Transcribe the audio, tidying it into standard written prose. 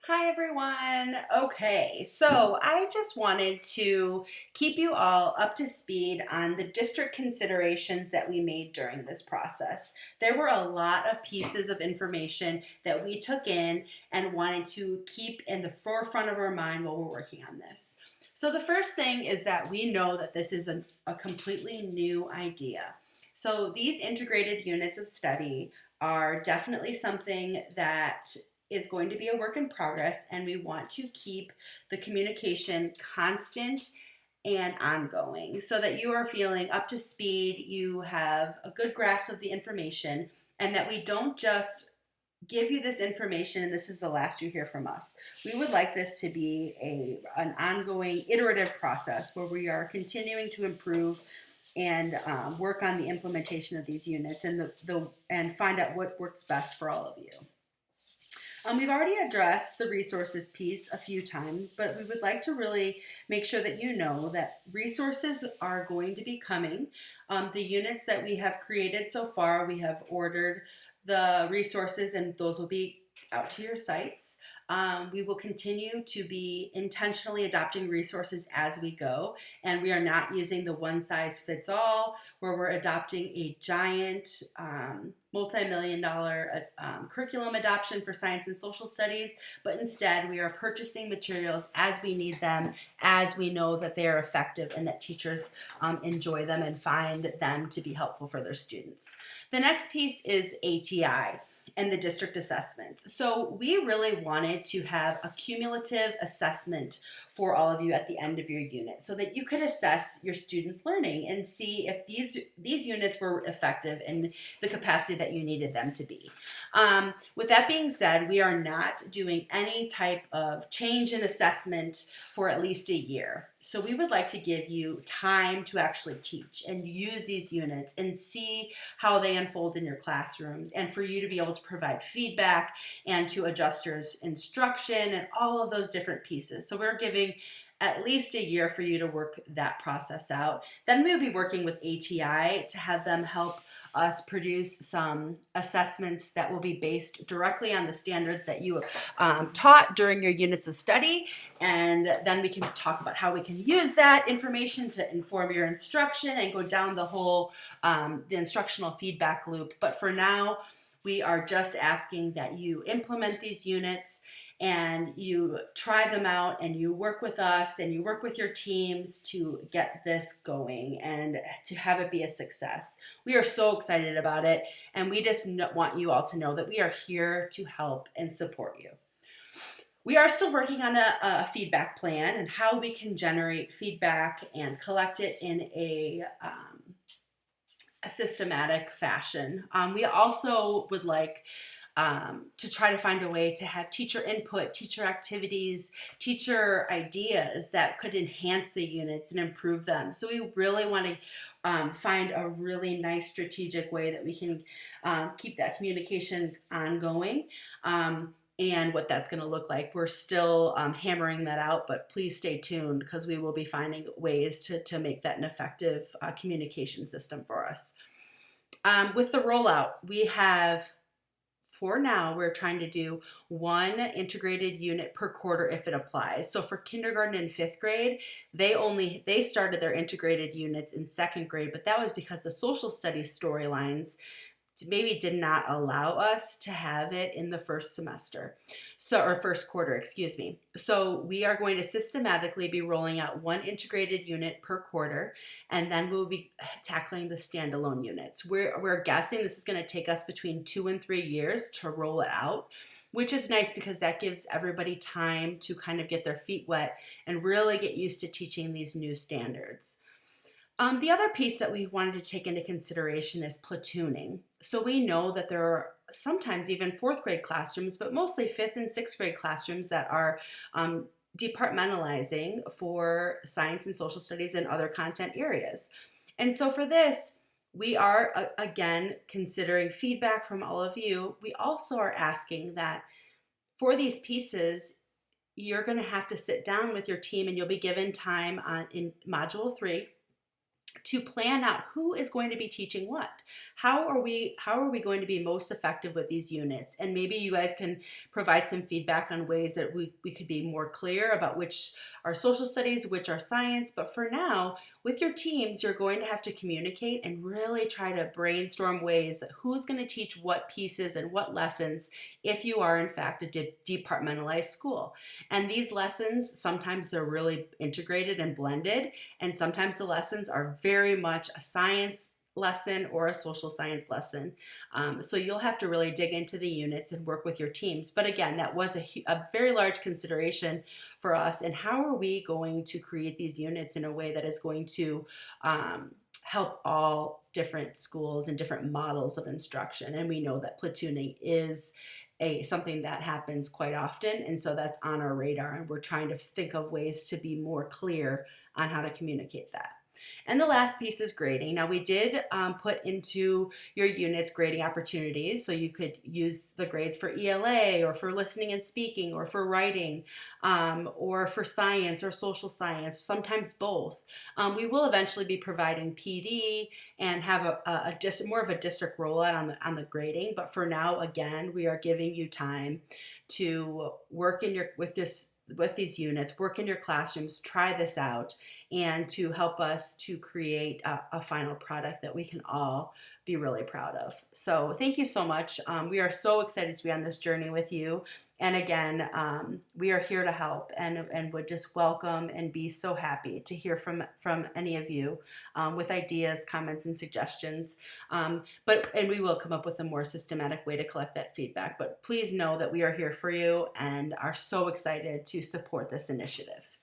Hi everyone. Okay, so I just wanted to keep you all up to speed on the district considerations that we made during this process. There were a lot of pieces of information that we took in and wanted to keep in the forefront of our mind while we're working on this. So, the first thing is that we know that this is a completely new idea. So, these integrated units of study are definitely something that is going to be a work in progress, and we want to keep the communication constant and ongoing so that you are feeling up to speed, you have a good grasp of the information, and that we don't just give you this information and this is the last you hear from us. We would like this to be an ongoing iterative process where we are continuing to improve and work on the implementation of these units and find out what works best for all of you. We've already addressed the resources piece a few times, but we would like to really make sure that you know that resources are going to be coming. The units that we have created so far, we have ordered the resources, and those will be out to your sites. We will continue to be intentionally adopting resources as we go, and we are not using the one size fits all where we're adopting a giant multi-million dollar curriculum adoption for science and social studies, but instead we are purchasing materials as we need them, as we know that they are effective and that teachers enjoy them and find them to be helpful for their students. The next piece is ATI and the district assessment. So we really wanted to have a cumulative assessment for all of you at the end of your unit so that you could assess your students' learning and see if these units were effective in the capacity that you needed them to be. With that being said, we are not doing any type of change in assessment for at least a year. So we would like to give you time to actually teach and use these units and see how they unfold in your classrooms, and for you to be able to provide feedback and to adjust your instruction and all of those different pieces. So we're giving at least a year for you to work that process out. Then we'll be working with ATI to have them help us produce some assessments that will be based directly on the standards that you taught during your units of study. And then we can talk about how we can use that information to inform your instruction and go down the whole the instructional feedback loop. But for now, we are just asking that you implement these units and you try them out and you work with us and you work with your teams to get this going and to have it be a success. We are so excited about it, and we just want you all to know that we are here to help and support you. We are still working on a feedback plan and how we can generate feedback and collect it in a systematic fashion. We also would like to try to find a way to have teacher input, teacher activities, teacher ideas that could enhance the units and improve them. So we really want to find a really nice strategic way that we can keep that communication ongoing. And what that's going to look like. We're still hammering that out, but please stay tuned because we will be finding ways to make that an effective communication system for us. With the rollout, we have, for now, we're trying to do one integrated unit per quarter if it applies. So for kindergarten and fifth grade, they started their integrated units in second grade, but that was because the social studies storylines maybe did not allow us to have it in the first semester, or first quarter, excuse me. So we are going to systematically be rolling out one integrated unit per quarter, and then we'll be tackling the standalone units. We're guessing this is going to take us between 2 and 3 years to roll it out, which is nice because that gives everybody time to kind of get their feet wet and really get used to teaching these new standards. The other piece that we wanted to take into consideration is platooning. So we know that there are sometimes even fourth grade classrooms, but mostly fifth and sixth grade classrooms that are departmentalizing for science and social studies and other content areas. And so for this, we are again considering feedback from all of you. We also are asking that for these pieces, you're going to have to sit down with your team and you'll be given time in Module 3 to plan out who is going to be teaching what. How are we going to be most effective with these units? And maybe you guys can provide some feedback on ways that we could be more clear about which are social studies, which are science. But for now, with your teams, you're going to have to communicate and really try to brainstorm ways that who's going to teach what pieces and what lessons if you are in fact a departmentalized school. And these lessons, sometimes they're really integrated and blended, and sometimes the lessons are very much a science lesson or a social science lesson. So you'll have to really dig into the units and work with your teams. But again, that was a very large consideration for us. And how are we going to create these units in a way that is going to help all different schools and different models of instruction? And we know that platooning is something that happens quite often, and so that's on our radar, and we're trying to think of ways to be more clear on how to communicate that. And the last piece is grading. Now, we did put into your units grading opportunities, so you could use the grades for ELA or for listening and speaking or for writing or for science or social science, sometimes both. We will eventually be providing PD and have more of a district rollout on the grading, but for now, again, we are giving you time to work with these units, work in your classrooms, try this out, and to help us to create a final product that we can all be really proud of. So thank you so much. We are so excited to be on this journey with you. And again, we are here to help, and would just welcome and be so happy to hear from any of you with ideas, comments, and suggestions. And we will come up with a more systematic way to collect that feedback. But please know that we are here for you and are so excited to support this initiative.